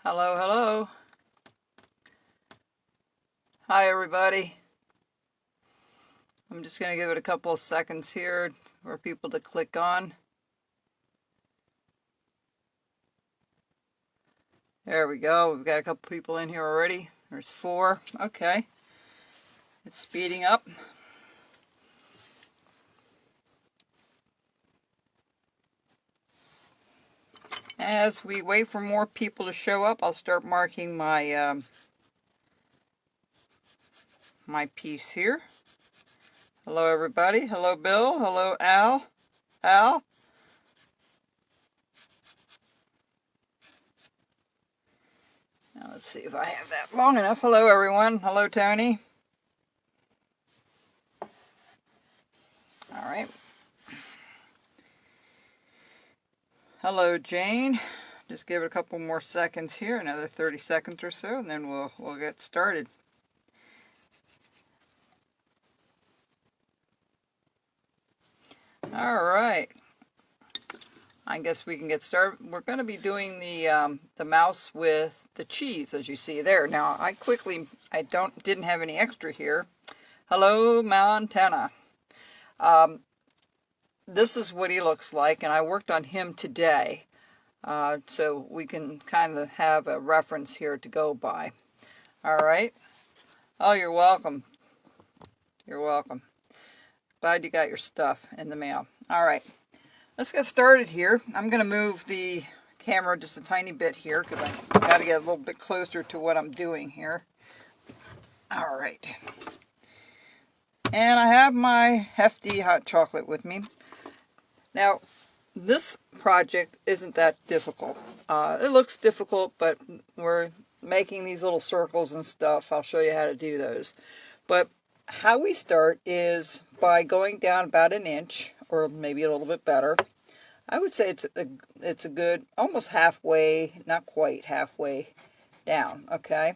Hello, hello. Hi, everybody. I'm just going to give it a couple of seconds here for people to click on. There we go. We've got a couple people in here already. There's 4. Okay. It's speeding up. As we wait for more people to show up, I'll start marking my my piece here. Hello, everybody. Hello, Bill. Hello, Al. Al. Now let's see if I have that long enough. Hello, everyone. Hello, Tony. All right. Hello, Jane. Just give it a couple more seconds here, another 30 seconds or so, and then we'll get started. All right. I guess we can get started. We're going to be doing the mouse with the cheese, as you see there. Now, I didn't have any extra here. Hello, Montana. This is what he looks like, and I worked on him today. So we can kind of have a reference here to go by. All right. Oh, you're welcome. You're welcome. Glad you got your stuff in the mail. All right. Let's get started here. I'm going to move the camera just a tiny bit here because I got to get a little bit closer to what I'm doing here. All right. And I have my hefty hot chocolate with me. Now, this project isn't that difficult. It looks difficult, but we're making these little circles and stuff. I'll show you how to do those. But how we start is by going down about an inch, or maybe a little bit better. I would say it's a good, almost halfway, not quite halfway down, okay?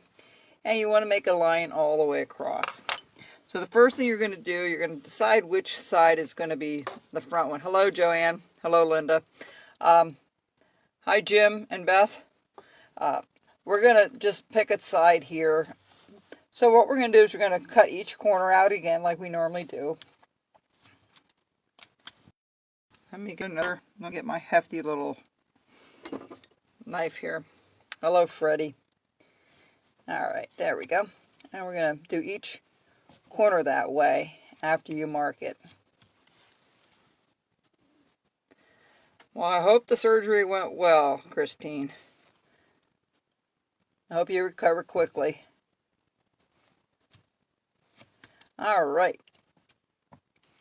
And you want to make a line all the way across. So the first thing you're going to do, you're going to decide which side is going to be the front one. Hello, Joanne. Hello, Linda. Hi, Jim and Beth. We're going to just pick a side here. So what we're going to do is we're going to cut each corner out again like we normally do. Let me get my hefty little knife here. Hello, Freddie. All right, there we go. And we're going to do each corner that way after you mark it. Well, I hope the surgery went well, Christine. I hope you recover quickly. All right.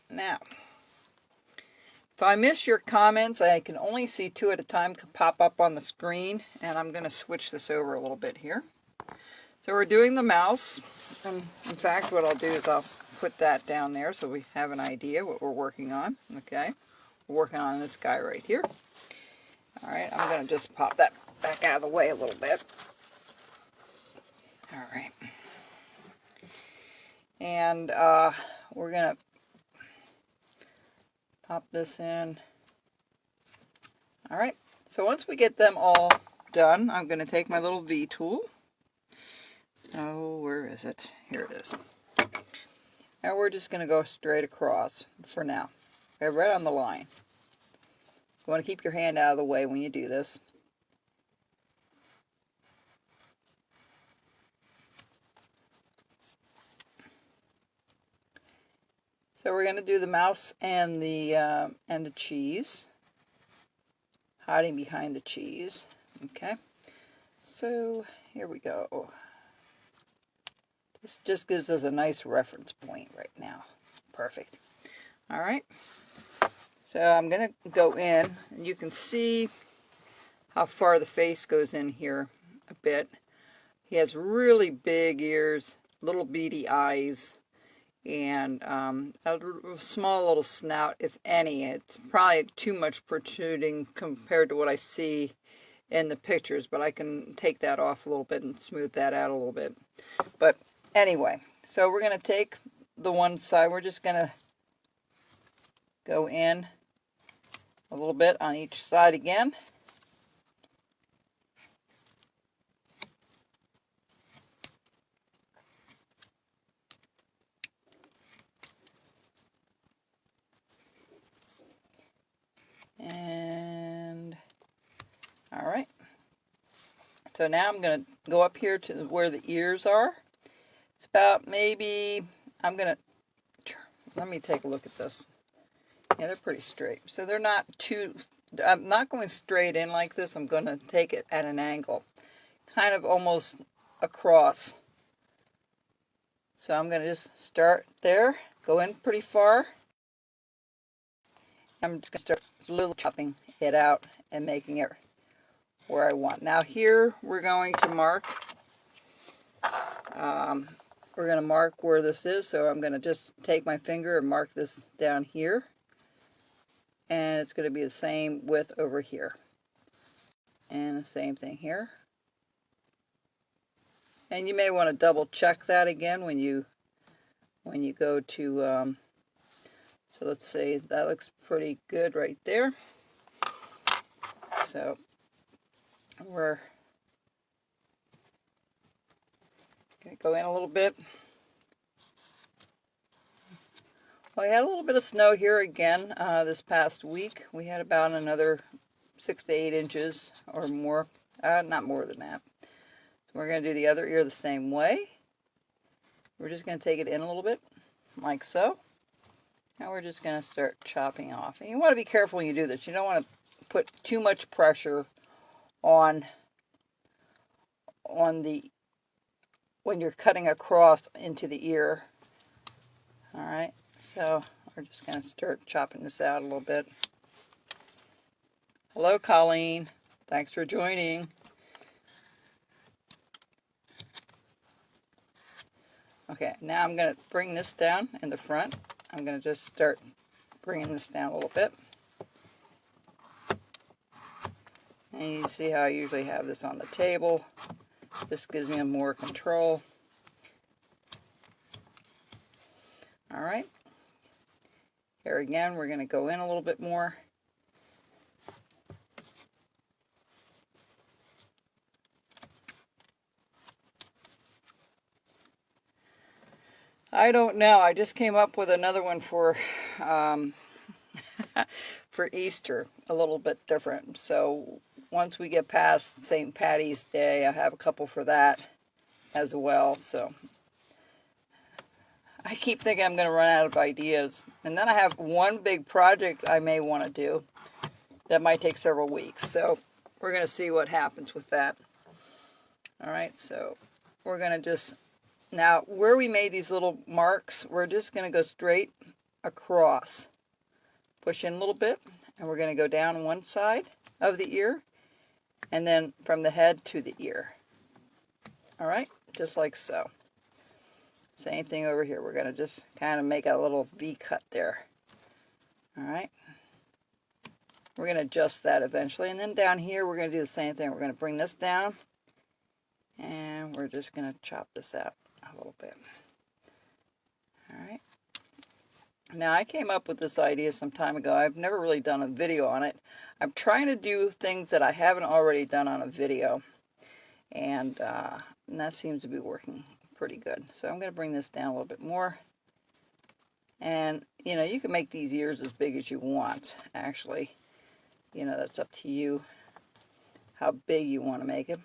Now, if I miss your comments, I can only see 2 at a time pop up on the screen, and I'm going to switch this over a little bit here. So we're doing the mouse, and in fact what I'll do is I'll put that down there so we have an idea what we're working on. Okay, we're working on this guy right here. All right, I'm going to just pop that back out of the way a little bit. All right, and we're going to pop this in. All right, so once we get them all done, I'm going to take my little V tool. Oh, where is it? Here it is. Now we're just going to go straight across for now. Right on the line. You want to keep your hand out of the way when you do this. So we're going to do the mouse and the cheese. Hiding behind the cheese. Okay. So here we go. This just gives us a nice reference point right now. Perfect. All right. So I'm going to go in, and you can see how far the face goes in here a bit. He has really big ears, little beady eyes, and a small little snout, if any. It's probably too much protruding compared to what I see in the pictures, but I can take that off a little bit and smooth that out a little bit. But anyway, so we're going to take the one side. We're just going to go in a little bit on each side again. So now I'm going to go up here to where the ears are. It's about maybe, let me take a look at this. Yeah, they're pretty straight. So they're not too, I'm not going straight in like this. I'm going to take it at an angle, kind of almost across. So I'm going to just start there, go in pretty far. I'm just going to start a little chopping it out and making it where I want. Now here we're going to mark, where this is. So I'm going to just take my finger and mark this down here. And it's going to be the same width over here. And the same thing here. And you may want to double check that again when you go to, so let's say that looks pretty good right there. So we're going to go in a little bit. Well, we had a little bit of snow here again this past week. We had about another 6 to 8 inches or more. Not more than that. So we're going to do the other ear the same way. We're just going to take it in a little bit, like so. Now we're just going to start chopping off. And you want to be careful when you do this. You don't want to put too much pressure on the, when you're cutting across into the ear. Alright, so we're just going to start chopping this out a little bit. Hello, Colleen. Thanks for joining. Okay, now I'm going to bring this down in the front. I'm going to just start bringing this down a little bit. And you see how I usually have this on the table. This gives me more control. Alright. Here again, we're going to go in a little bit more. I don't know. I just came up with another one for for Easter, a little bit different. So once we get past St. Patty's Day, I have a couple for that as well. So I keep thinking I'm going to run out of ideas. And then I have one big project I may want to do that might take several weeks. So we're going to see what happens with that. All right, so we're going to just, now where we made these little marks, we're just going to go straight across. Push in a little bit, and we're going to go down one side of the ear, and then from the head to the ear. All right, just like so. Same thing over here. We're going to just kind of make a little V cut there. All right. We're going to adjust that eventually, and then down here we're going to do the same thing. We're going to bring this down, and we're just going to chop this out a little bit. All right. Now, I came up with this idea some time ago. I've never really done a video on it. I'm trying to do things that I haven't already done on a video, and that seems to be working pretty good. So I'm going to bring this down a little bit more. And, you know, you can make these ears as big as you want, actually. You know, that's up to you how big you want to make them.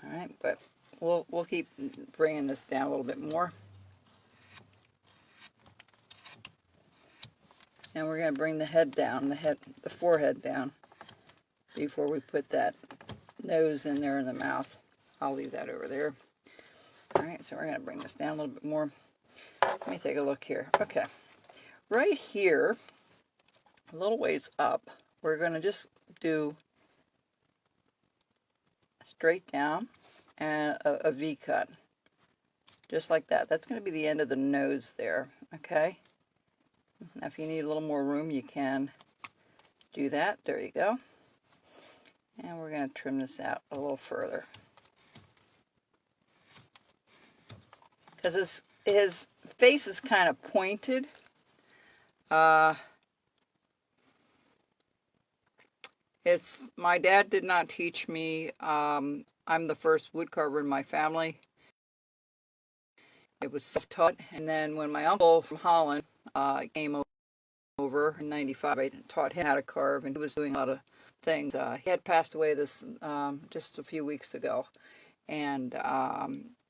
All right, but we'll keep bringing this down a little bit more. And we're going to bring the head down, the forehead down, before we put that nose in there in the mouth. I'll leave that over there. All right, so we're going to bring this down a little bit more. Let me take a look here. Okay, right here, a little ways up, we're going to just do straight down and a V cut, just like that. That's going to be the end of the nose there, okay? Now, if you need a little more room, you can do that. There you go. And we're going to trim this out a little further. Because his face is kind of pointed. My dad did not teach me. I'm the first woodcarver in my family. It was self-taught. And then when my uncle from Holland came over in 95. I taught him how to carve, and he was doing a lot of things. He had passed away this just a few weeks ago, and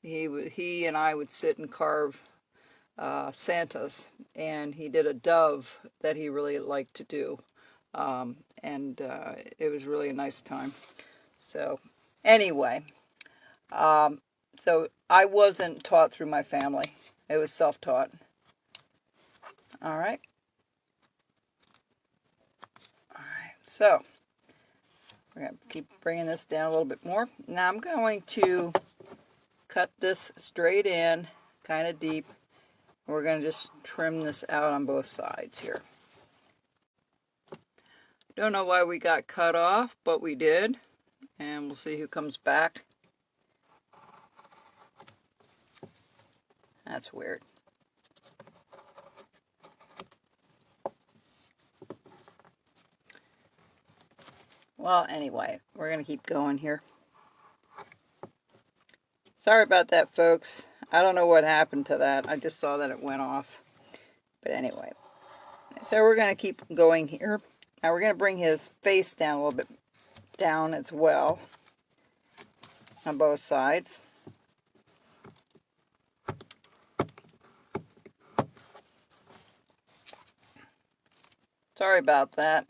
he and I would sit and carve Santas, and he did a dove that he really liked to do, and it was really a nice time. So anyway, so I wasn't taught through my family. It was self-taught. All right. All right. So we're going to keep bringing this down a little bit more. Now I'm going to cut this straight in, kind of deep. We're going to just trim this out on both sides here. Don't know why we got cut off, but we did. And we'll see who comes back. That's weird. Well, anyway, we're going to keep going here. Sorry about that, folks. I don't know what happened to that. I just saw that it went off. But anyway, so we're going to keep going here. Now we're going to bring his face down a little bit down as well on both sides. Sorry about that.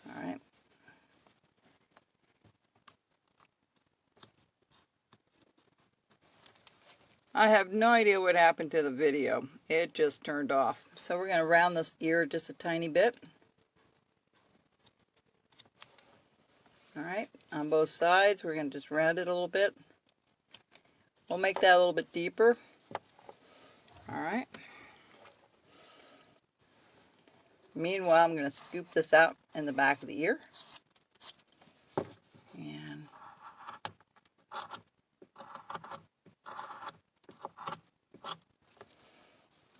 All right. I have no idea what happened to the video. It just turned off. So we're going to round this ear just a tiny bit. All right, on both sides, we're going to just round it a little bit. We'll make that a little bit deeper. All right. Meanwhile, I'm going to scoop this out in the back of the ear. And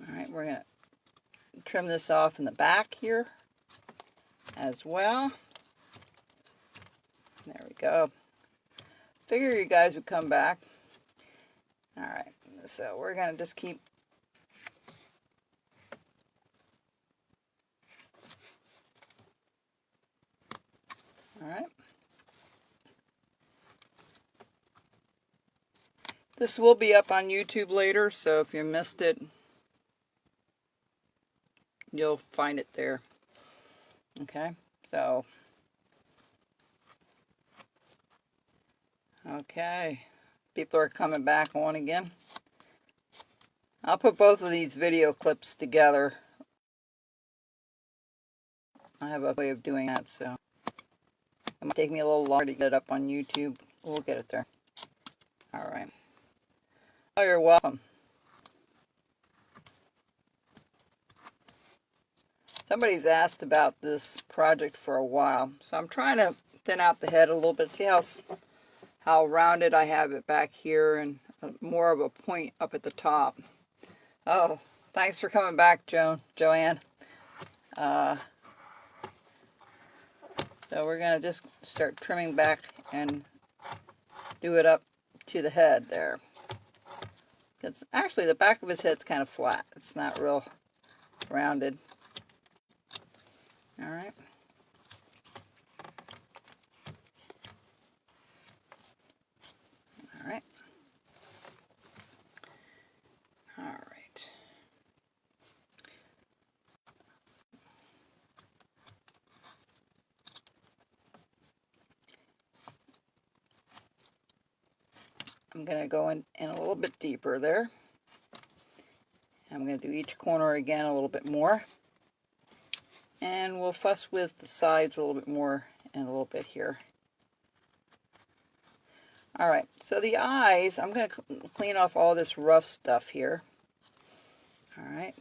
all right, we're going to trim this off in the back here as well. There we go. Figure you guys would come back. All right, so we're going to just keep all right. This will be up on YouTube later, so if you missed it, you'll find it there. Okay, so okay, people are coming back on again. I'll put both of these video clips together. I have a way of doing that, so it might take me a little longer to get it up on YouTube. We'll get it there. All right. Oh, you're welcome. Somebody's asked about this project for a while, so I'm trying to thin out the head a little bit. See how rounded I have it back here, and more of a point up at the top. Oh, thanks for coming back, Joanne. So we're going to just start trimming back and do it up to the head there. It's actually, the back of his head's kind of flat. It's not real rounded. All right. All right. All right. I'm going to go in a little bit deeper there. I'm going to do each corner again a little bit more. And we'll fuss with the sides a little bit more in a little bit here. All right, so the eyes, I'm going to clean off all this rough stuff here. All right.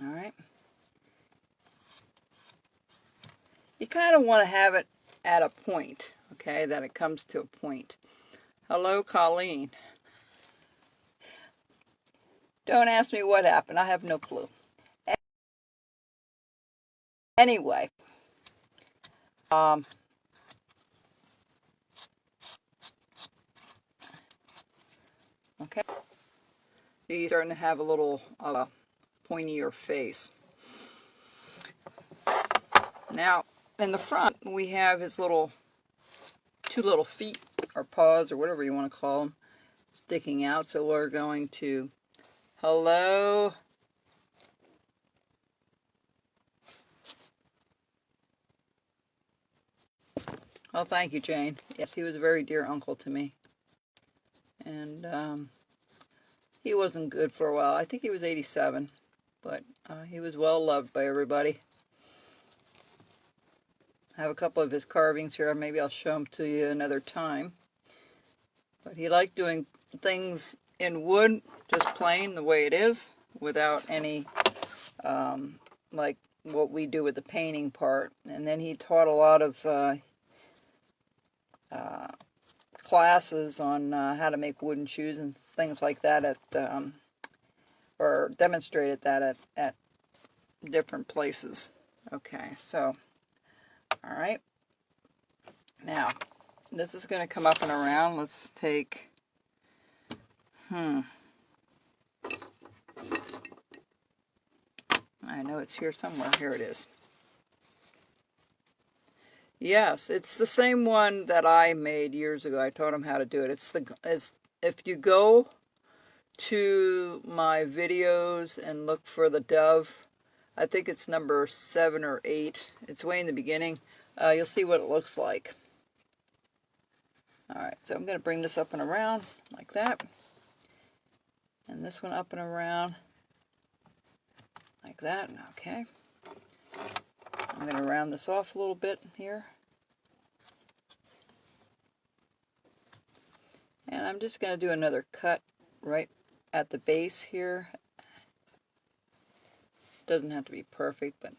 All right. You kind of want to have it at a point, okay, that it comes to a point. Hello, Colleen. Don't ask me what happened. I have no clue. Anyway, He's starting to have a little pointier face. Now, in the front, we have his two little feet, or paws, or whatever you want to call them, sticking out. So we're going to, hello. Oh, thank you, Jane. Yes, he was a very dear uncle to me. And he wasn't good for a while. I think he was 87, but he was well loved by everybody. I have a couple of his carvings here. Maybe I'll show them to you another time. But he liked doing things in wood, just plain the way it is, without any, like what we do with the painting part. And then he taught a lot of classes on how to make wooden shoes and things like that or demonstrated that at different places. Okay, so, all right. Now, this is going to come up and around. Let's take, I know it's here somewhere. Here it is. Yes, it's the same one that I made years ago. I taught him how to do it. It's if you go to my videos and look for the dove, I think it's number 7 or 8. It's way in the beginning. You'll see what it looks like. Alright, so I'm going to bring this up and around like that. And this one up and around like that. Okay. I'm going to round this off a little bit here. And I'm just going to do another cut right at the base here. Doesn't have to be perfect, but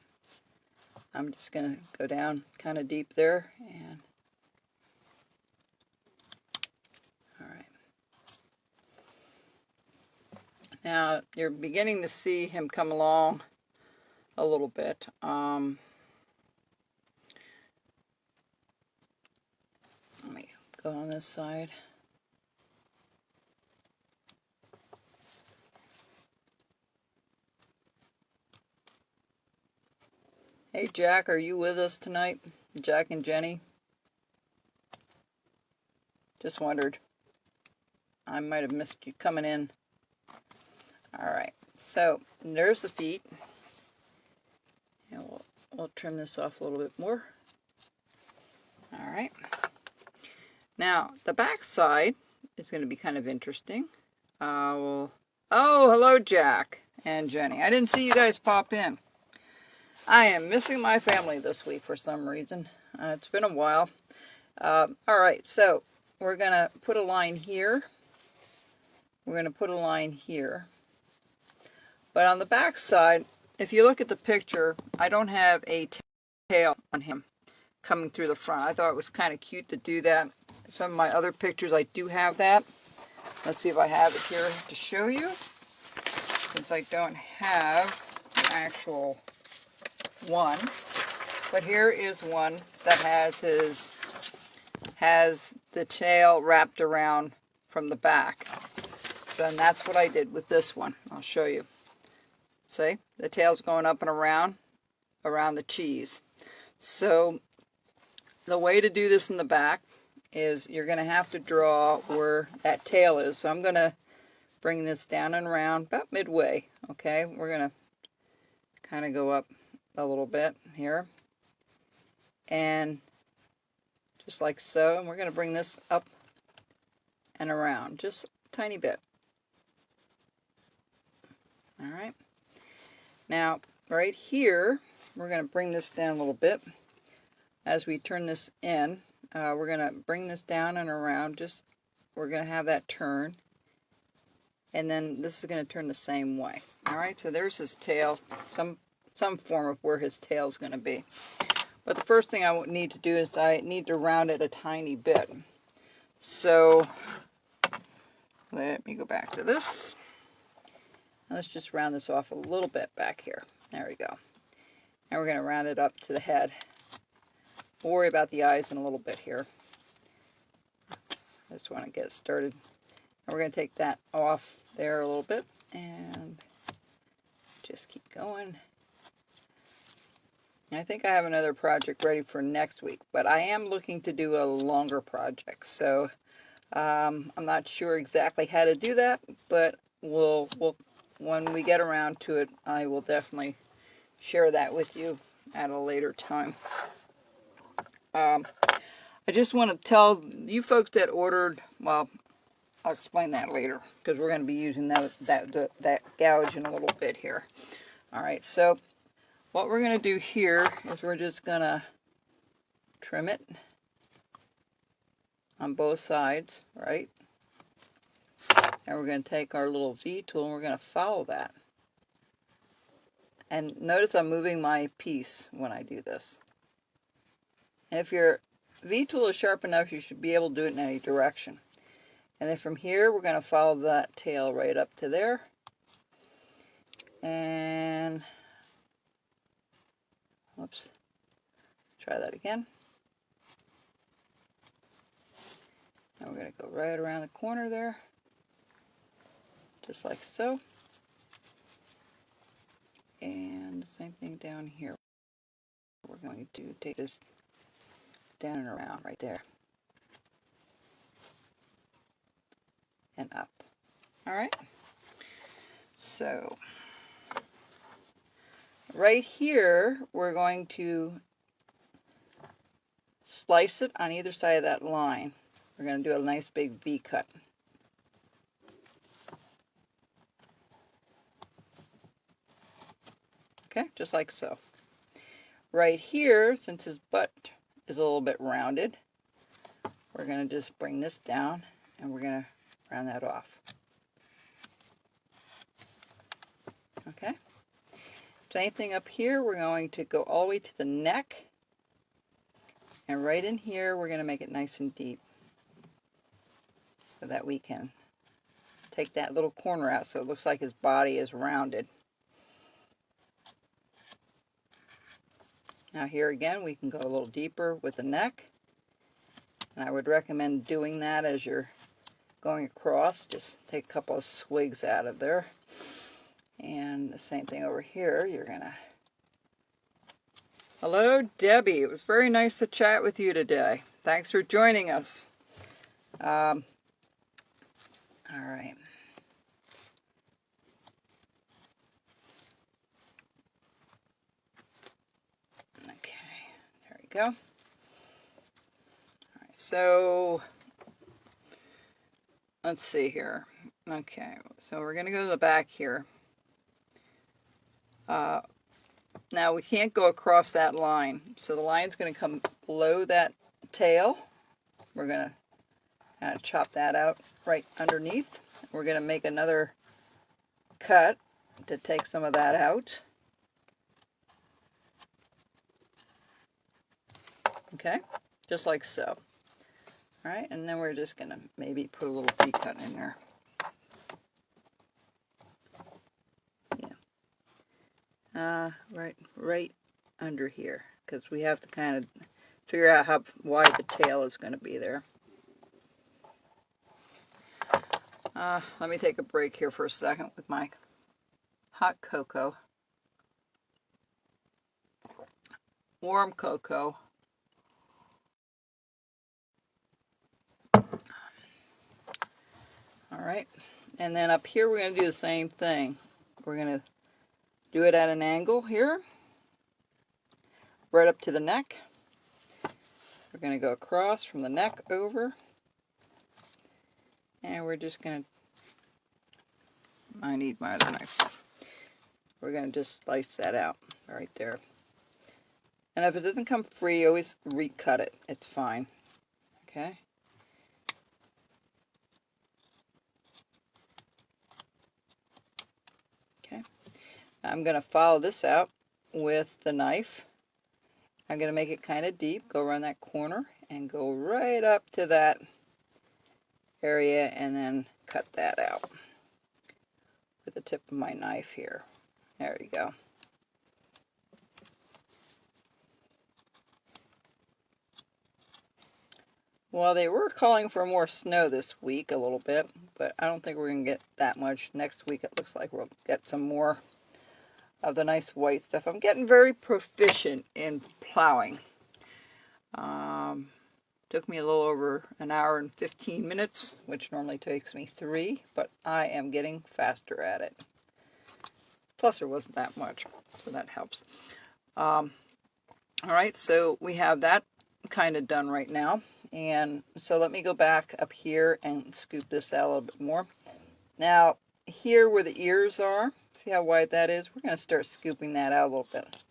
I'm just going to go down kind of deep there. And alright. Now, you're beginning to see him come along a little bit. Let me go on this side. Hey Jack, are you with us tonight? Jack and Jenny? Just wondered. I might have missed you coming in. Alright, so there's the feet. And we'll trim this off a little bit more. Alright. Now, the back side is going to be kind of interesting. Oh, hello Jack and Jenny. I didn't see you guys pop in. I am missing my family this week for some reason. It's been a while. Alright, so we're going to put a line here. We're going to put a line here. But on the back side, if you look at the picture, I don't have a tail on him coming through the front. I thought it was kind of cute to do that. Some of my other pictures, I do have that. Let's see if I have it here to show you. Since I don't have the actual one. But here is one that has the tail wrapped around from the back. So and that's what I did with this one. I'll show you. See? The tail's going up and around the cheese. So the way to do this in the back is you're going to have to draw where that tail is. So I'm going to bring this down and around about midway. Okay? We're going to kind of go up a little bit here. And just like so. And we're going to bring this up and around just a tiny bit. Alright. Now, right here, we're going to bring this down a little bit. As we turn this in, we're going to bring this down and around. We're going to have that turn. And then this is going to turn the same way. Alright, so there's his tail. Some form of where his tail is going to be. But the first thing I need to do is I need to round it a tiny bit. So, let me go back to this. Let's just round this off a little bit back here. There we go. And we're going to round it up to the head. We'll worry about the eyes in a little bit here. I just want to get it started. And we're going to take that off there a little bit and just keep going. I think I have another project ready for next week, but I am looking to do a longer project. So I'm not sure exactly how to do that, but we'll when we get around to it, I will definitely share that with you at a later time. I just want to tell you folks that ordered, well, I'll explain that later because we're going to be using that gouge in a little bit here. All right, so what we're going to do here is we're just going to trim it on both sides, right? And we're going to take our little V tool and we're going to follow that. And notice I'm moving my piece when I do this. And if your V tool is sharp enough, you should be able to do it in any direction. And then from here, we're going to follow that tail right up to there. And, whoops, try that again. And we're going to go right around the corner there, just like so. And the same thing down here. We're going to take this down and around right there. And up. Alright? So, right here, we're going to slice it on either side of that line. We're going to do a nice big V cut. Okay, just like so. Right here, since his butt is a little bit rounded, we're going to just bring this down and we're going to round that off. Okay. Same thing up here, we're going to go all the way to the neck. And right in here, we're going to make it nice and deep so that we can take that little corner out so it looks like his body is rounded. Now here again, we can go a little deeper with the neck. And I would recommend doing that as you're going across. Just take a couple of swigs out of there. And the same thing over here, you're going to... Hello, Debbie. It was very nice to chat with you today. Thanks for joining us. All right. Okay, there we go. All right, so let's see here. Okay, so we're going to go to the back here. Now we can't go across that line, so the line's going to come below that tail. We're going to kind of chop that out right underneath. We're going to make another cut to take some of that out. Okay, just like so. All right, and then we're just going to maybe put a little V-cut in there. Yeah. Right under here, because we have to kind of figure out how wide the tail is going to be there. Let me take a break here for a second with my hot cocoa. Warm cocoa. Alright, and then up here we're going to do the same thing. We're going to do it at an angle here, right up to the neck. We're going to go across from the neck over, and we're just going to, I need my other knife. We're going to just slice that out right there. And if it doesn't come free, always recut it. It's fine. Okay. Okay. I'm going to follow this out with the knife. I'm going to make it kind of deep, go around that corner, and go right up to that area, and then cut that out with the tip of my knife here. There you go. Well, they were calling for more snow this week a little bit, but I don't think we're going to get that much. Next week it looks like we'll get some more of the nice white stuff. I'm getting very proficient in plowing. Took me a little over an hour and 15 minutes, which normally takes me 3, but I am getting faster at it. Plus there wasn't that much, so that helps. Alright, so we have that kind of done right now. And so let me go back up here and scoop this out a little bit more. Now, here where the ears are, see how wide that is? We're going to start scooping that out a little bit.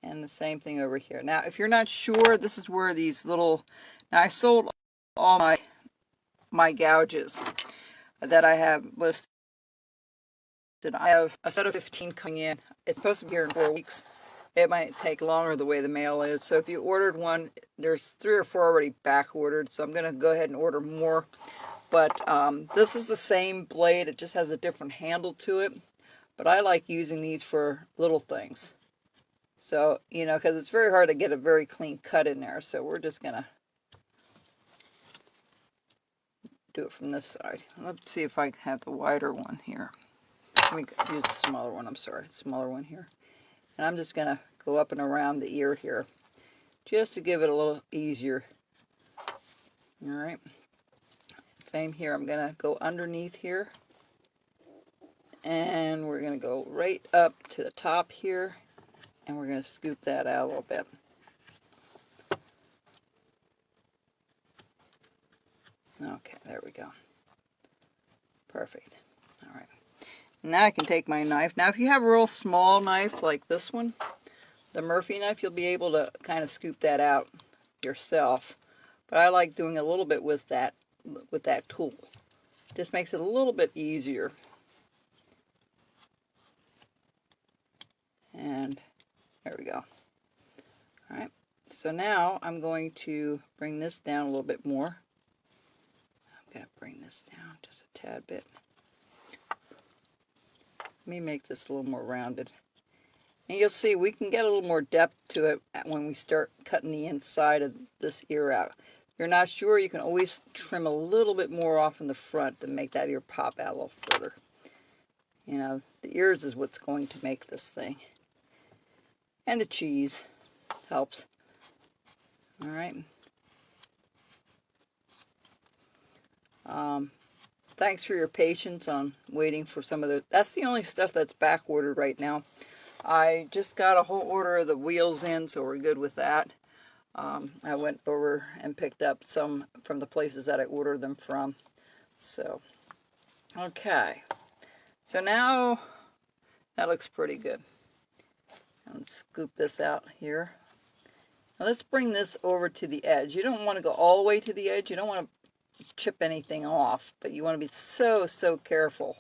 And the same thing over here. Now, if you're not sure, this is where these little... Now, I sold all my gouges that I have listed. I have a set of 15 coming in. It's supposed to be here in 4 weeks. It might take longer the way the mail is. So if you ordered one, there's 3 or 4 already back ordered. So I'm going to go ahead and order more. But this is the same blade. It just has a different handle to it. But I like using these for little things. So, you know, because it's very hard to get a very clean cut in there. So we're just going to do it from this side. Let's see if I have the wider one here. Let me use the smaller one. I'm sorry. Smaller one here. And I'm just going to go up and around the ear here, just to give it a little easier. Alright. Same here. I'm going to go underneath here. And we're going to go right up to the top here. And we're going to scoop that out a little bit. Okay, there we go. Perfect. Alright. Now I can take my knife. Now if you have a real small knife like this one, the Murphy knife, you'll be able to kind of scoop that out yourself. But I like doing a little bit with that tool. Just makes it a little bit easier. And there we go. Alright, so now I'm going to bring this down a little bit more. I'm going to bring this down just a tad bit. Let me make this a little more rounded. And you'll see we can get a little more depth to it when we start cutting the inside of this ear out. If you're not sure, you can always trim a little bit more off in the front to make that ear pop out a little further. You know, the ears is what's going to make this thing. And the cheese helps. Alright. Thanks for your patience on waiting for some of the... That's the only stuff that's back ordered right now. I just got a whole order of the wheels in, so we're good with that. I went over and picked up some from the places that I ordered them from. So, okay. So now, that looks pretty good. Let's scoop this out here. Now let's bring this over to the edge. You don't want to go all the way to the edge. You don't want to chip anything off, but you want to be so careful.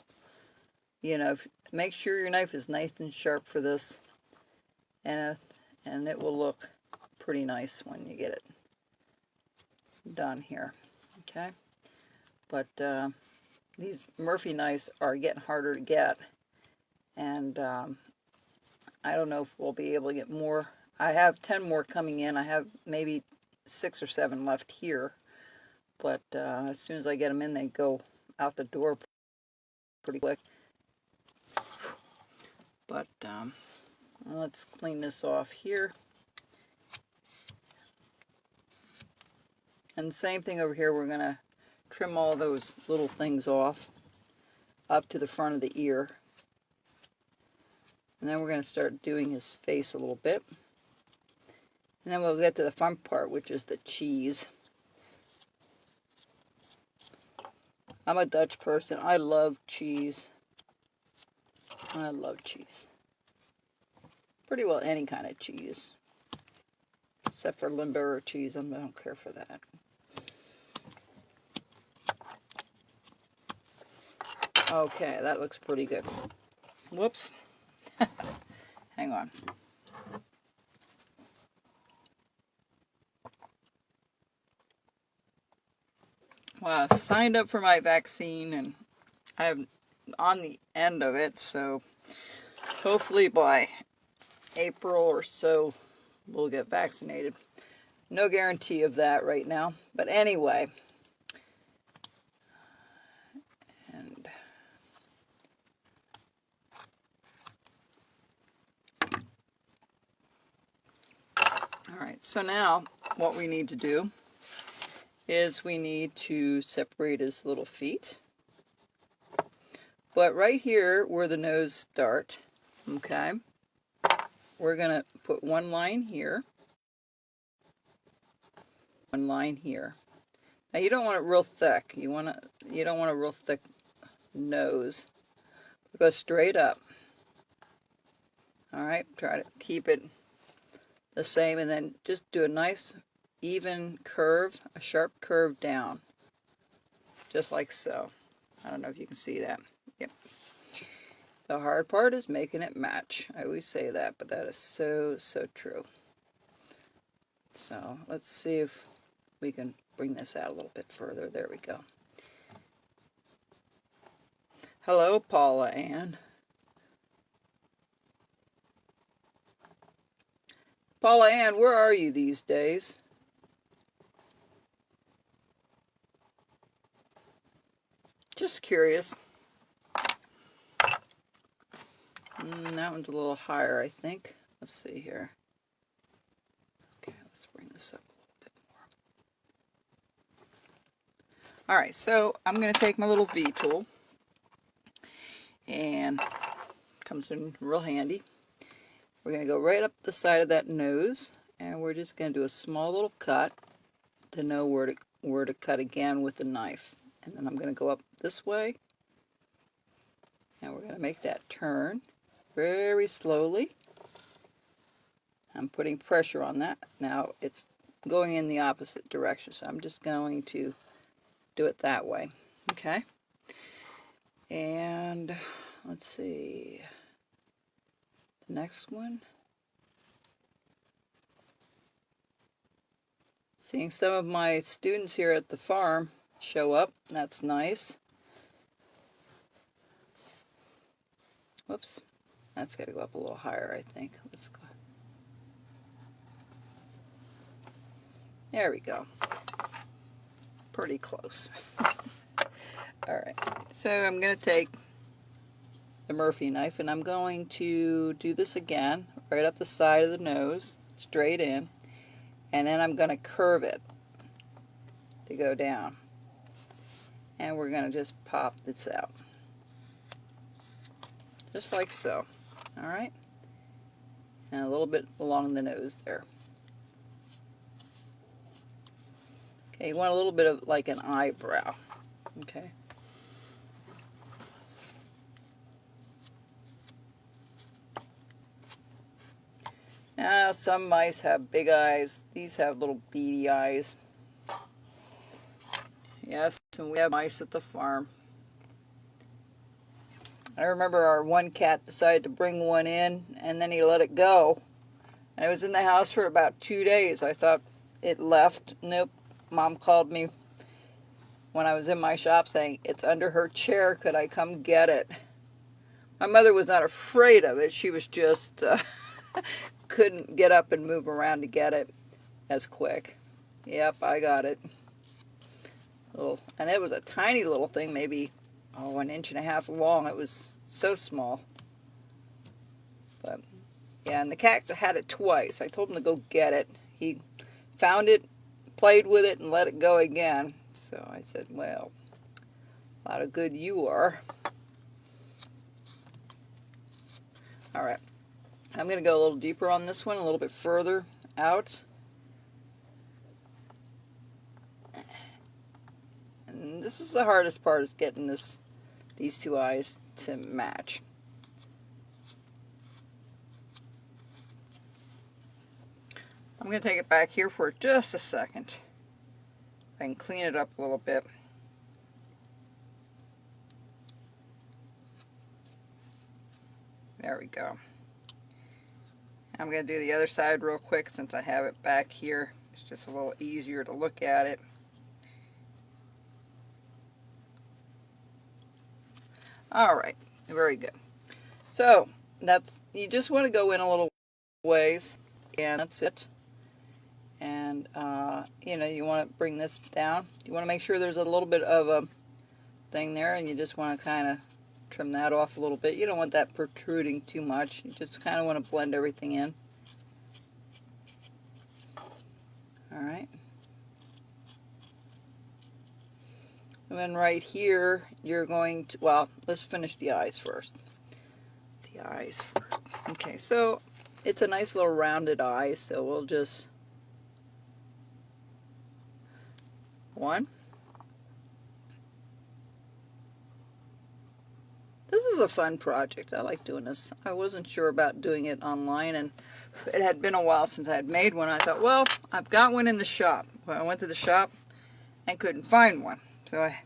You know, make sure your knife is nice and sharp for this, and it will look pretty nice when you get it done here. Okay, but these Murphy knives are getting harder to get, and I don't know if we'll be able to get more. I have 10 more coming in. I have maybe 6 or 7 left here. But as soon as I get them in, they go out the door pretty quick. But let's clean this off here. And the same thing over here. We're going to trim all those little things off up to the front of the ear. And then we're going to start doing his face a little bit. And then we'll get to the fun part, which is the cheese. I'm a Dutch person. I love cheese. I love cheese. Pretty well any kind of cheese. Except for Limburger cheese. I don't care for that. Okay, that looks pretty good. Whoops. Hang on. Well, I signed up for my vaccine, and I'm on the end of it, so hopefully by April or so we'll get vaccinated. No guarantee of that right now, but anyway, Alright, so now what we need to do is we need to separate his little feet. But right here where the nose starts, okay, we're going to put one line here, one line here. Now you don't want it real thick. You don't want a real thick nose. Go straight up. Alright, try to keep it the same, and then just do a nice even curve, a sharp curve down. Just like so. I don't know if you can see that. Yep. The hard part is making it match. I always say that, but that is so, so true. So let's see if we can bring this out a little bit further. There we go. Hello, Paula Ann. Paula Ann, where are you these days? Just curious. That one's a little higher, I think. Let's see here. Okay, let's bring this up a little bit more. Alright, so I'm going to take my little V tool, and it comes in real handy. We're going to go right up the side of that nose, and we're just going to do a small little cut to know where to cut again with the knife. And then I'm going to go up this way, and we're going to make that turn very slowly. I'm putting pressure on that. Now it's going in the opposite direction, so I'm just going to do it that way. Okay? And let's see. The next one. Seeing some of my students here at the farm show up. That's nice. Whoops. That's got to go up a little higher, I think. Let's go. There we go. Pretty close. Alright. So I'm going to take the Murphy knife, and I'm going to do this again, right up the side of the nose, straight in, and then I'm going to curve it to go down. And we're going to just pop this out. Just like so. Alright? And a little bit along the nose there. Okay, you want a little bit of like an eyebrow. Okay? Now, some mice have big eyes. These have little beady eyes. Yes, and we have mice at the farm. I remember our one cat decided to bring one in, and then he let it go. And it was in the house for about 2 days. I thought it left. Nope. Mom called me when I was in my shop saying, it's under her chair. Could I come get it? My mother was not afraid of it. She was just couldn't get up and move around to get it as quick. Yep, I got it. Oh, and it was a tiny little thing, maybe 1.5 inches long. It was so small. But yeah, and the cat had it twice. I told him to go get it. He found it, played with it, and let it go again. So I said, well, a lot of good you are. All right. I'm going to go a little deeper on this one, a little bit further out. And this is the hardest part, is getting these two eyes to match. I'm going to take it back here for just a second. I can clean it up a little bit. There we go. I'm going to do the other side real quick since I have it back here. It's just a little easier to look at it. Alright, very good. So, you just want to go in a little ways, and that's it. And, you want to bring this down. You want to make sure there's a little bit of a thing there, and you just want to kind of trim that off a little bit. You don't want that protruding too much. You just kind of want to blend everything in. Alright. And then right here, you're going to, well, let's finish the eyes first. The eyes first. Okay, so it's a nice little rounded eye, so we'll just, one. This is a fun project. I like doing this. I wasn't sure about doing it online, and it had been a while since I had made one. I thought, well, I've got one in the shop. Well, I went to the shop and couldn't find one. So I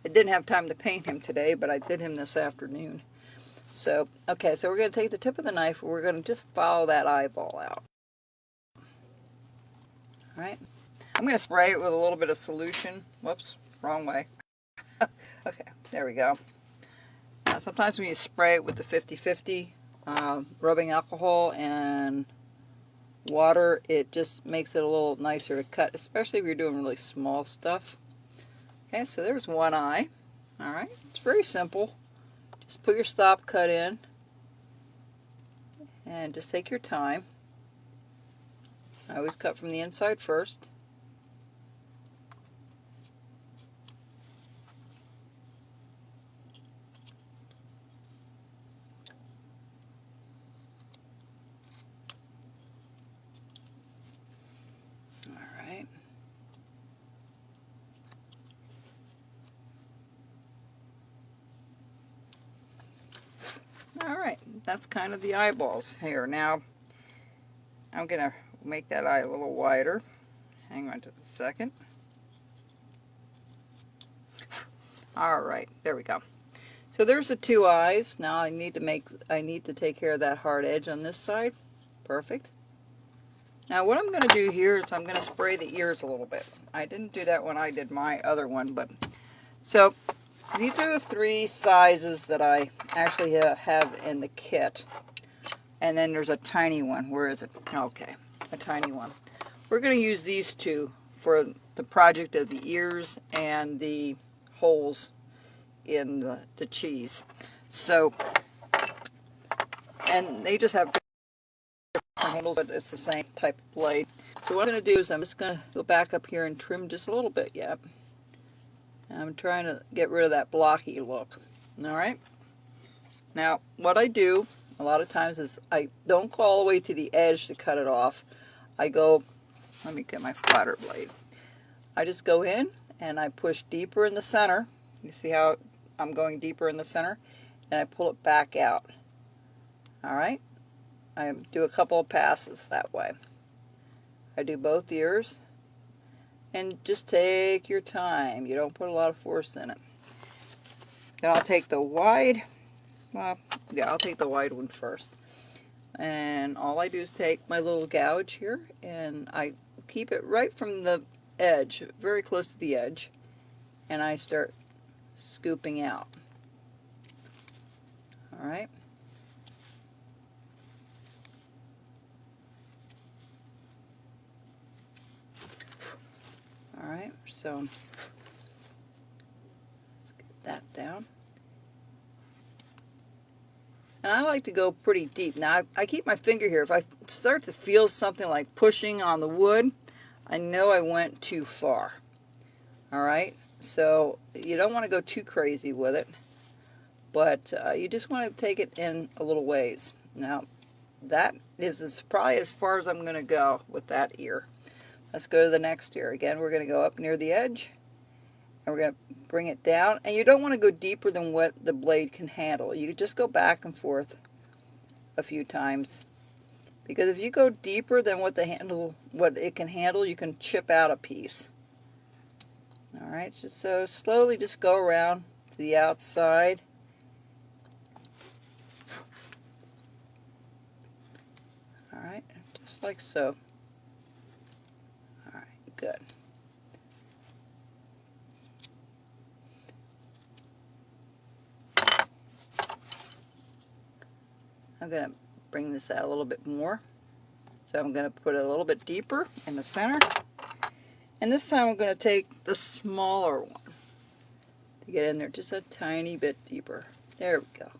didn't have time to paint him today, but I did him this afternoon. So, okay, so we're going to take the tip of the knife, and we're going to just follow that eyeball out. Alright. I'm going to spray it with a little bit of solution. Whoops, wrong way. Okay, there we go. Now, sometimes when you spray it with the 50-50 rubbing alcohol and water, it just makes it a little nicer to cut, especially if you're doing really small stuff. Okay, so there's one eye. Alright, it's very simple. Just put your stop cut in and just take your time. I always cut from the inside first. Alright. Alright, that's kind of the eyeballs here. Now, I'm going to make that eye a little wider. Hang on just a second. Alright, there we go. So there's the two eyes. Now I need to take care of that hard edge on this side. Perfect. Now what I'm going to do here is I'm going to spray the ears a little bit. I didn't do that when I did my other one, but so these are the three sizes that I actually have in the kit. And then there's a tiny one. Where is it? Okay, a tiny one. We're going to use these two for the project of the ears and the holes in the cheese. So, and they just have different handles, but it's the same type of blade. So what I'm going to do is I'm just going to go back up here and trim just a little bit. Yep. I'm trying to get rid of that blocky look. Alright. Now, what I do a lot of times is I don't go all the way to the edge to cut it off. I go, let me get my flatter blade. I just go in and I push deeper in the center. You see how I'm going deeper in the center? And I pull it back out. Alright? I do a couple of passes that way. I do both ears. And just take your time. You don't put a lot of force in it. Then I'll take the wide, well, yeah, I'll take the wide one first. And all I do is take my little gouge here, and I keep it right from the edge, very close to the edge, and I start scooping out. Alright? Alright, so let's get that down. And I like to go pretty deep. Now, I keep my finger here. If I start to feel something like pushing on the wood, I know I went too far. Alright, so you don't want to go too crazy with it, but you just want to take it in a little ways. Now, that is probably as far as I'm going to go with that ear. Let's go to the next ear. Again, we're going to go up near the edge, and we're going to bring it down. And you don't want to go deeper than what the blade can handle. You just go back and forth a few times. Because if you go deeper than what it can handle, you can chip out a piece. Alright, so slowly just go around to the outside. Alright, just like so. Alright, good. I'm going to bring this out a little bit more. So I'm going to put it a little bit deeper in the center. And this time I'm going to take the smaller one to get in there just a tiny bit deeper. There we go.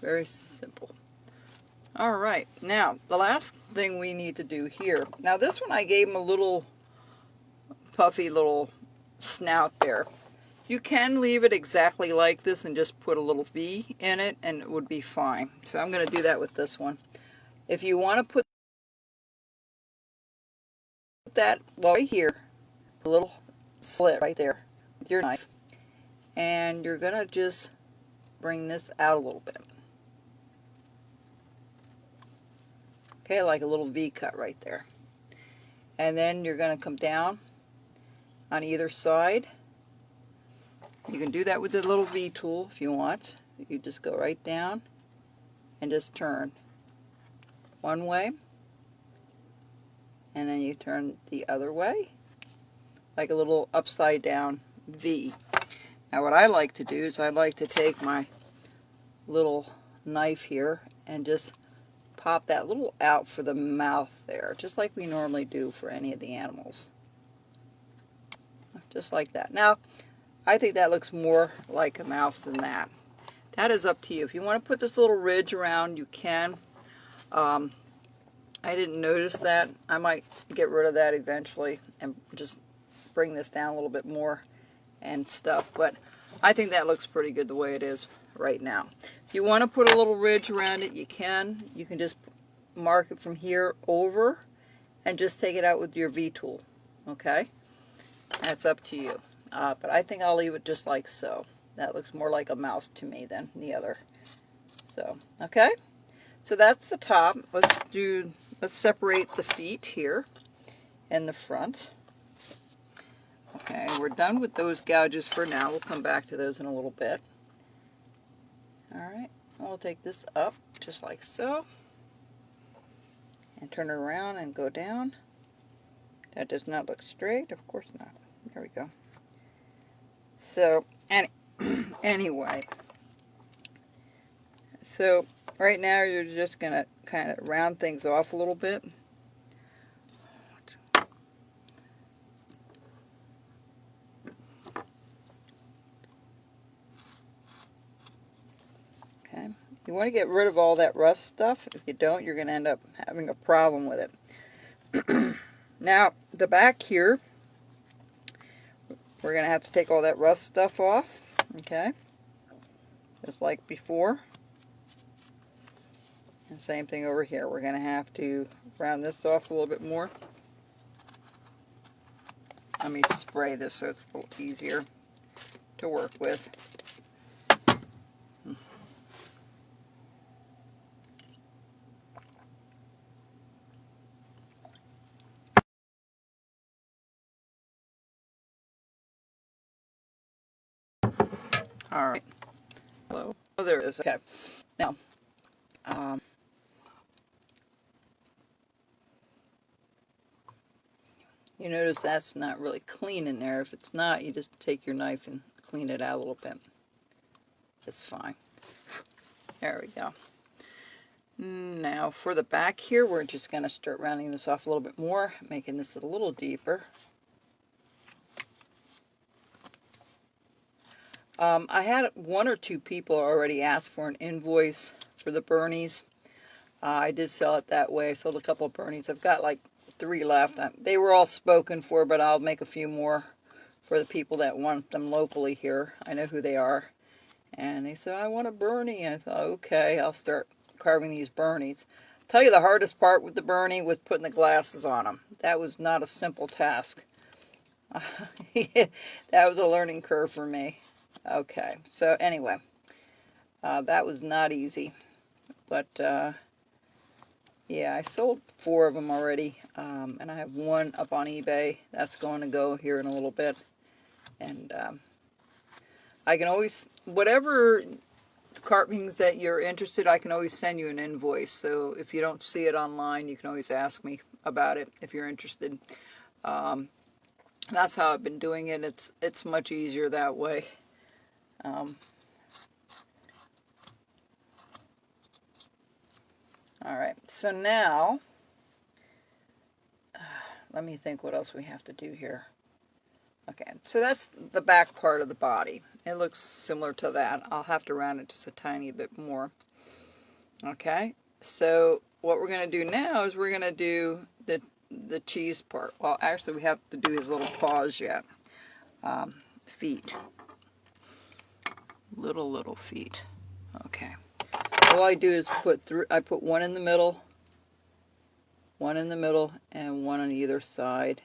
Very simple. Alright, now the last thing we need to do here. Now this one I gave him a little puffy little snout there. You can leave it exactly like this and just put a little V in it and it would be fine. So I'm going to do that with this one. If you want to put that right here, a little slit right there with your knife, and you're going to just bring this out a little bit. Okay, like a little V cut right there. And then you're going to come down on either side. You can do that with the little V tool if you want. You just go right down and just turn one way, and then you turn the other way, like a little upside down V. Now what I like to do is I like to take my little knife here and just pop that little out for the mouth there, just like we normally do for any of the animals. Just like that. Now, I think that looks more like a mouse than that. That is up to you. If you want to put this little ridge around, you can. I didn't notice that. I might get rid of that eventually and just bring this down a little bit more and stuff. But I think that looks pretty good the way it is right now. If you want to put a little ridge around it, you can. You can just mark it from here over and just take it out with your V tool. Okay? That's up to you. But I think I'll leave it just like so. That looks more like a mouse to me than the other. So, okay? So that's the top. Let's separate the feet here and the front. Okay, we're done with those gouges for now. We'll come back to those in a little bit. Alright, we'll take this up just like so. And turn it around and go down. That does not look straight. Of course not. There we go. So, anyway. So, right now you're just going to kind of round things off a little bit. Okay. You want to get rid of all that rough stuff. If you don't, you're going to end up having a problem with it. Now, the back here, we're going to have to take all that rough stuff off. Okay. Just like before. And same thing over here. We're going to have to round this off a little bit more. Let me spray this so it's a little easier to work with. Alright. Hello. Oh, there it is. Okay. Now, you notice that's not really clean in there. If it's not, you just take your knife and clean it out a little bit. It's fine. There we go. Now for the back here, we're just going to start rounding this off a little bit more, making this a little deeper. I had one or two people already ask for an invoice for the Bernies. I did sell it that way. I sold a couple of Bernies. I've got like 3 left. They were all spoken for, but I'll make a few more for the people that want them locally here. I know who they are. And they said, I want a Bernie. And I thought, okay, I'll start carving these Bernies. I'll tell you the hardest part with the Bernie was putting the glasses on them. That was not a simple task. That was a learning curve for me. Okay, so anyway, that was not easy. But, yeah, I sold 4 of them already, and I have 1 up on eBay. That's going to go here in a little bit. And I can always, whatever carvings that you're interested, I can always send you an invoice. So if you don't see it online, you can always ask me about it if you're interested. That's how I've been doing it. It's much easier that way. Alright, so now, let me think what else we have to do here. Okay, so that's the back part of the body. It looks similar to that. I'll have to round it just a tiny bit more. Okay, So what we're going to do now is we're going to do the cheese part. Well, actually we have to do his little paws yet. Feet. Little feet. Okay. All I do is I put one in the middle, and one on either side.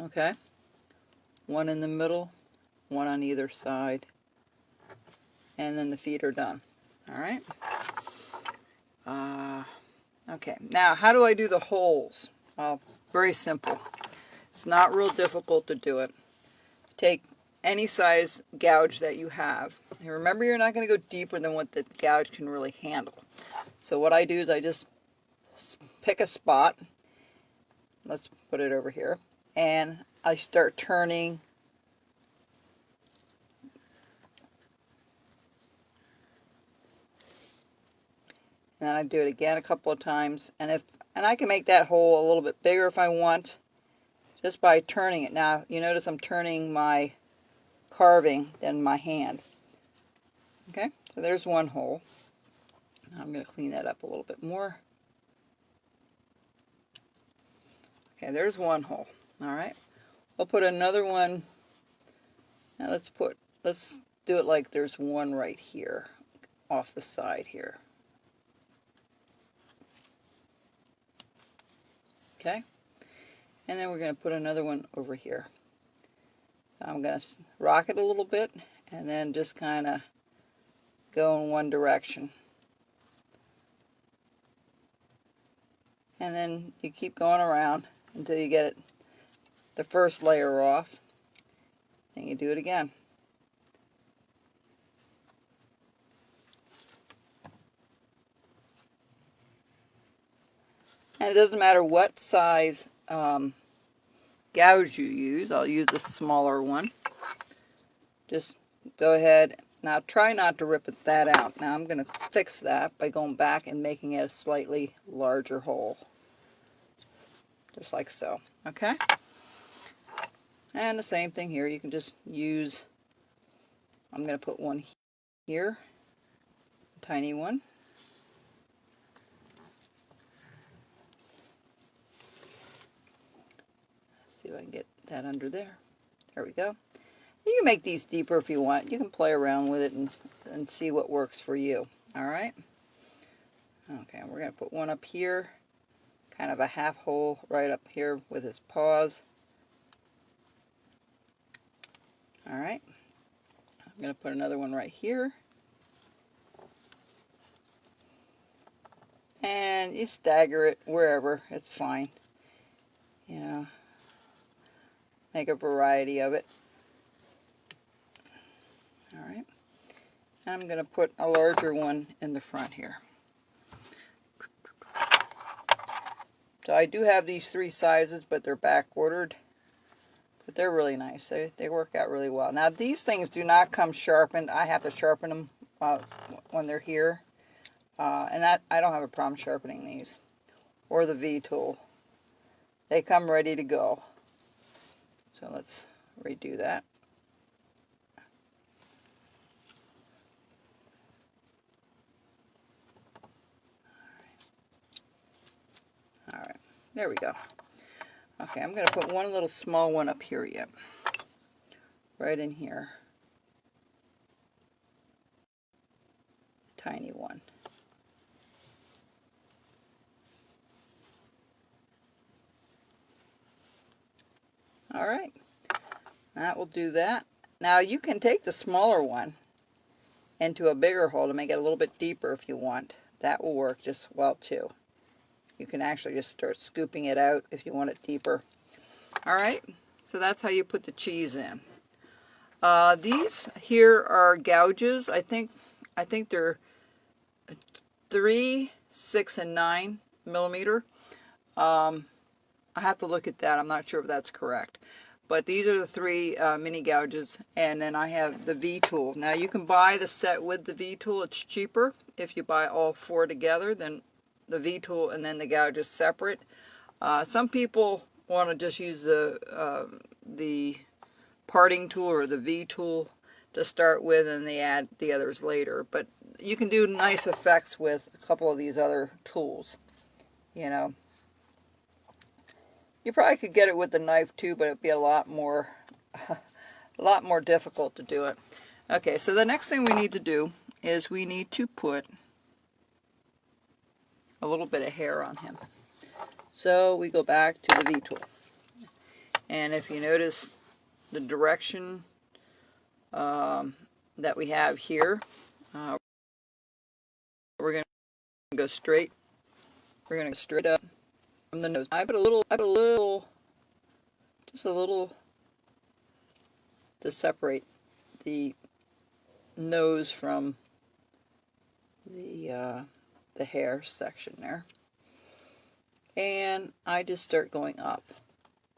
Okay? One in the middle, one on either side, and then the feet are done. Alright? Okay, now how do I do the holes? Well, very simple. It's not real difficult to do it. Take any size gouge that you have. And remember, you're not going to go deeper than what the gouge can really handle. So what I do is I just pick a spot. Let's put it over here. And I start turning. And then I do it again a couple of times. And I can make that hole a little bit bigger if I want, just by turning it. Now, you notice I'm turning my carving than my hand. Okay, so there's one hole. I'm going to clean that up a little bit more. Okay, there's one hole. All right, I'll put another one. Now let's do it like there's one right here, off the side here. Okay, and then we're going to put another one over here. I'm going to rock it a little bit and then just kind of go in one direction. And then you keep going around until you get the first layer off. And you do it again. And it doesn't matter what size gouge you use. I'll use the smaller one. Just go ahead. Now try not to rip that out. Now I'm going to fix that by going back and making it a slightly larger hole. Just like so. Okay? And the same thing here. You can just use, I'm going to put one here, a tiny one. See if I can get that under there. There we go. You can make these deeper if you want. You can play around with it and see what works for you. Alright? Okay, we're going to put one up here. Kind of a half hole right up here with his paws. Alright. I'm going to put another one right here. And you stagger it wherever. It's fine. You know, make a variety of it. Alright. I'm going to put a larger one in the front here. So I do have these three sizes, but they're back ordered. But they're really nice. They work out really well. Now these things do not come sharpened. I have to sharpen them when they're here. And I don't have a problem sharpening these. Or the V-tool. They come ready to go. So let's redo that. Alright, there we go. Okay, I'm going to put one little small one up here yet. Right in here. Tiny one. Alright, that will do that. Now you can take the smaller one into a bigger hole to make it a little bit deeper if you want. That will work just well too. You can actually just start scooping it out if you want it deeper. Alright, so that's how you put the cheese in. These here are gouges. I think they're 3, 6, and 9 millimeter. I have to look at that. I'm not sure if that's correct. But these are the three mini gouges, and then I have the V-tool. Now you can buy the set with the V-tool. It's cheaper if you buy all four together than the V-tool and then the gouges separate. Some people want to just use the parting tool or the V-tool to start with, and they add the others later. But you can do nice effects with a couple of these other tools, you know. You probably could get it with the knife too, but it'd be a lot more difficult to do it. Okay, so the next thing we need to do is we need to put a little bit of hair on him. So we go back to the V tool. And if you notice the direction that we have here, we're going to go straight. We're going to go straight up from the nose. I put just a little to separate the nose from the hair section there. And I just start going up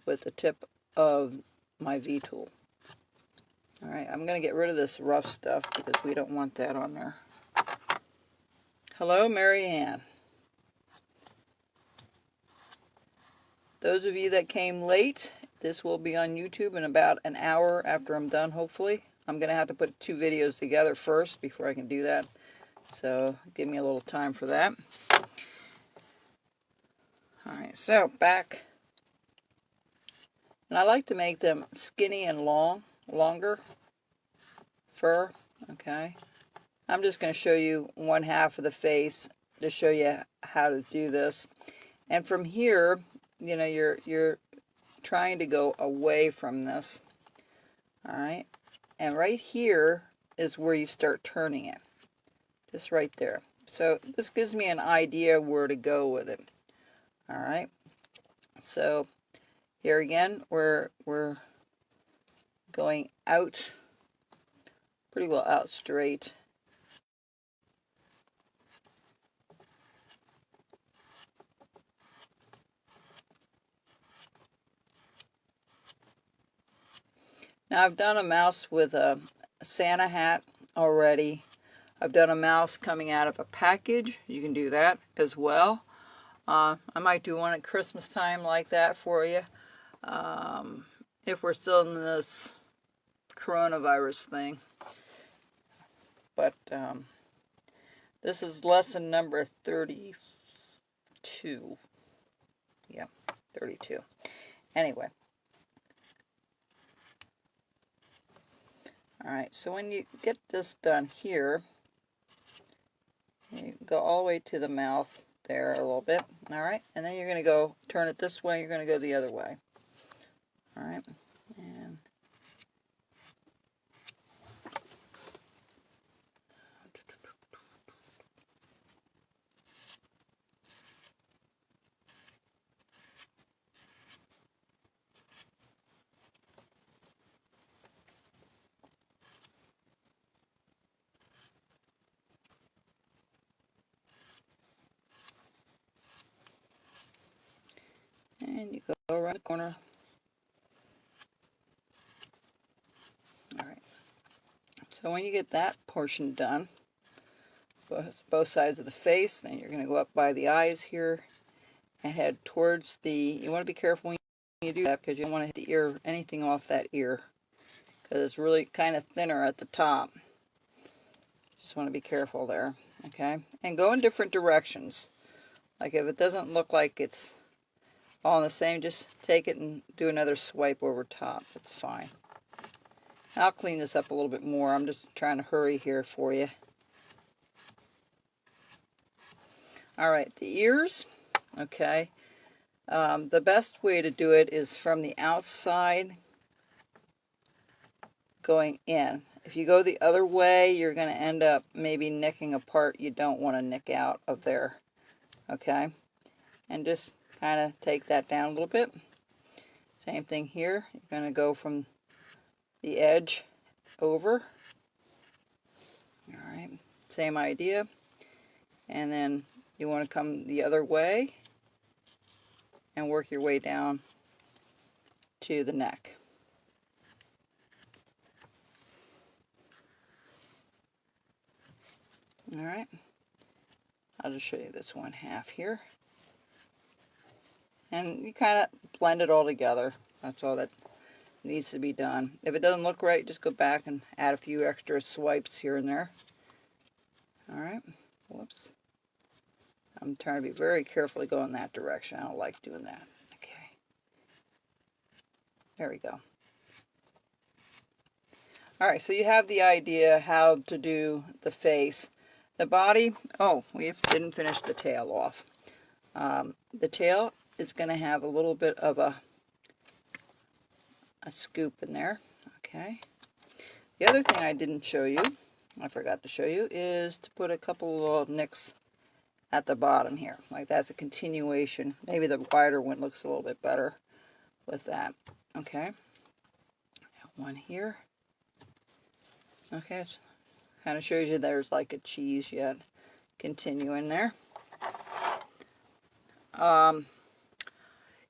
with the tip of my V tool. Alright, I'm going to get rid of this rough stuff because we don't want that on there. Hello, Mary Ann. Those of you that came late, this will be on YouTube in about an hour after I'm done, hopefully. I'm going to have to put 2 videos together first before I can do that. So, give me a little time for that. Alright, so back. And I like to make them skinny and longer fur. Okay. I'm just going to show you one half of the face to show you how to do this. And from here, you know, you're trying to go away from this. Alright. And right here is where you start turning it. Just right there. So this gives me an idea where to go with it. Alright. So here again, we're going out, pretty well out straight. Now I've done a mouse with a Santa hat already. I've done a mouse coming out of a package. You can do that as well. I might do one at Christmas time like that for you. If we're still in this coronavirus thing. But this is lesson number 32. Yeah, 32. Anyway. Alright, so when you get this done here, you go all the way to the mouth there a little bit. Alright, and then you're going to go turn it this way, you're going to go the other way. Alright, and you go around the corner. Alright, so when you get that portion done, both sides of the face, then you're going to go up by the eyes here and head towards the, you want to be careful when you do that because you don't want to hit the ear, anything off that ear, because it's really kind of thinner at the top. Just want to be careful there, okay? And go in different directions. Like if it doesn't look like it's all the same, just take it and do another swipe over top. It's fine. I'll clean this up a little bit more. I'm just trying to hurry here for you. Alright, the ears, okay. The best way to do it is from the outside going in. If you go the other way, you're going to end up maybe nicking a part you don't want to nick out of there. Okay? And just kind of take that down a little bit. Same thing here. You're going to go from the edge over. Alright, same idea. And then you want to come the other way and work your way down to the neck. Alright, I'll just show you this one half here. And you kind of blend it all together. That's all that needs to be done. If it doesn't look right, just go back and add a few extra swipes here and there. Alright, whoops. I'm trying to be very carefully going that direction. I don't like doing that. Okay. There we go. Alright, so you have the idea how to do the face. The body, oh, we didn't finish the tail off. The tail is going to have a little bit of a scoop in there. Okay. The other thing I didn't show you, I forgot to show you, is to put a couple of nicks at the bottom here. Like that's a continuation. Maybe the wider one looks a little bit better with that. Okay. One here. Okay, it kind of shows you there's like a cheese yet. Continue in there.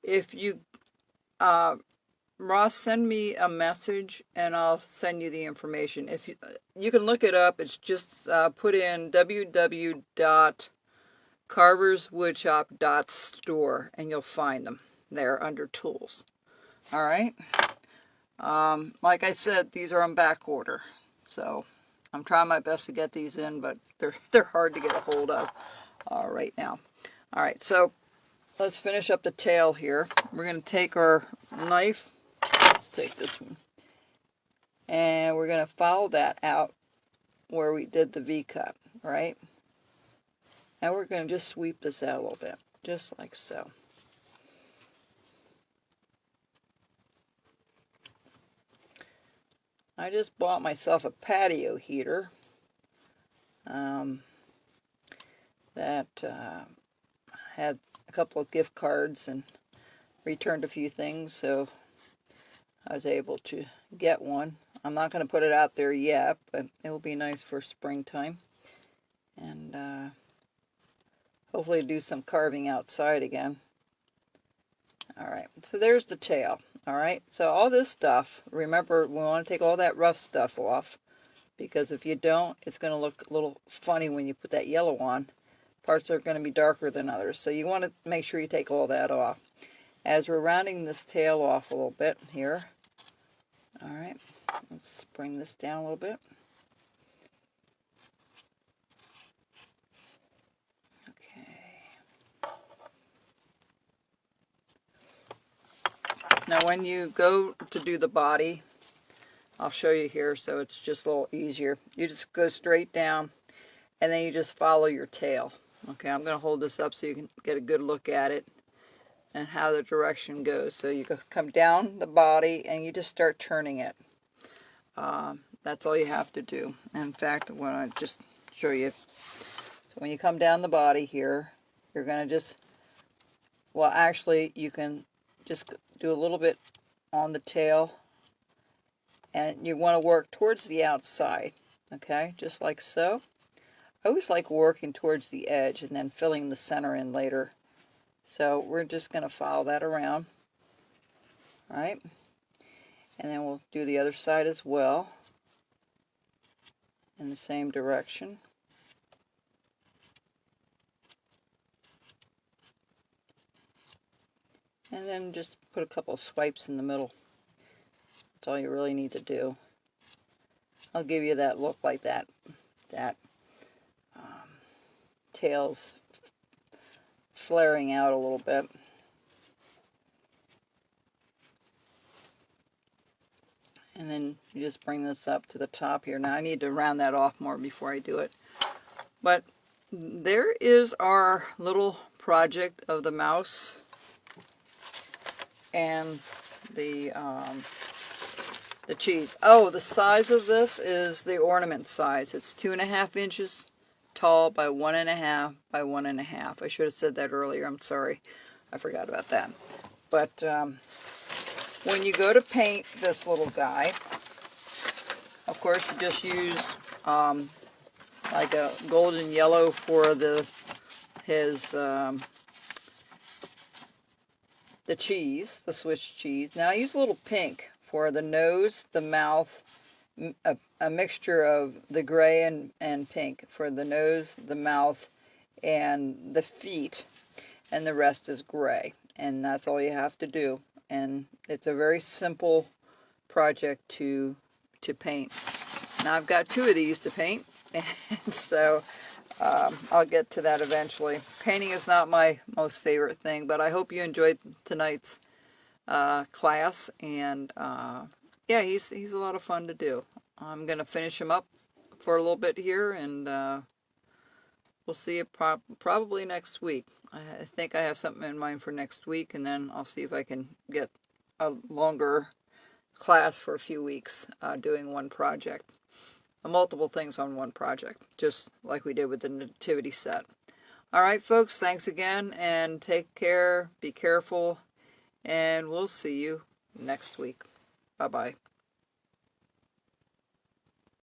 If you, Ross, send me a message and I'll send you the information. If you can look it up, it's just put in www.carverswoodshop.store and you'll find them there under tools. Alright. Like I said, these are on back order. So I'm trying my best to get these in, but they're hard to get a hold of right now. Alright, so let's finish up the tail here. We're going to take our knife. Let's take this one. And we're going to follow that out where we did the V-cut, right? And we're going to just sweep this out a little bit, just like so. I just bought myself a patio heater that had a couple of gift cards and returned a few things, so I was able to get one. I'm not going to put it out there yet, but it will be nice for springtime. And hopefully do some carving outside again. Alright, so there's the tail. Alright, so all this stuff, remember, we want to take all that rough stuff off, because if you don't, it's going to look a little funny when you put that yellow on. Parts are going to be darker than others, so you want to make sure you take all that off. As we're rounding this tail off a little bit here, alright, let's bring this down a little bit. Now when you go to do the body, I'll show you here so it's just a little easier. You just go straight down and then you just follow your tail. Okay, I'm going to hold this up so you can get a good look at it and how the direction goes. So you come down the body and you just start turning it. That's all you have to do. In fact, I want to just show you. So when you come down the body here, you're going to just, well actually you can just do a little bit on the tail, and you want to work towards the outside, okay, just like so. I always like working towards the edge and then filling the center in later. So we're just going to follow that around, right? And then we'll do the other side as well in the same direction. And then just put a couple of swipes in the middle. That's all you really need to do. I'll give you that look like that. Tail's flaring out a little bit. And then you just bring this up to the top here. Now I need to round that off more before I do it. But there is our little project of the mouse and the cheese. Oh, the size of this is the ornament size. It's 2.5 inches tall by 1.5 by 1.5. I should have said that earlier. I'm sorry. I forgot about that. But when you go to paint this little guy, of course you just use like a golden yellow for his the cheese, the Swiss cheese. Now I use a little pink for the nose, the mouth, a mixture of the gray and pink for the nose, the mouth, and the feet, and the rest is gray. And that's all you have to do. And it's a very simple project to paint. Now I've got 2 of these to paint, and so I'll get to that eventually. Painting is not my most favorite thing, but I hope you enjoyed tonight's class, and yeah, he's a lot of fun to do. I'm going to finish him up for a little bit here, and we'll see you probably next week. I think I have something in mind for next week, and then I'll see if I can get a longer class for a few weeks doing one project. Multiple things on one project, just like we did with the nativity set. All right, folks, thanks again, and take care, be careful, and we'll see you next week. Bye-bye.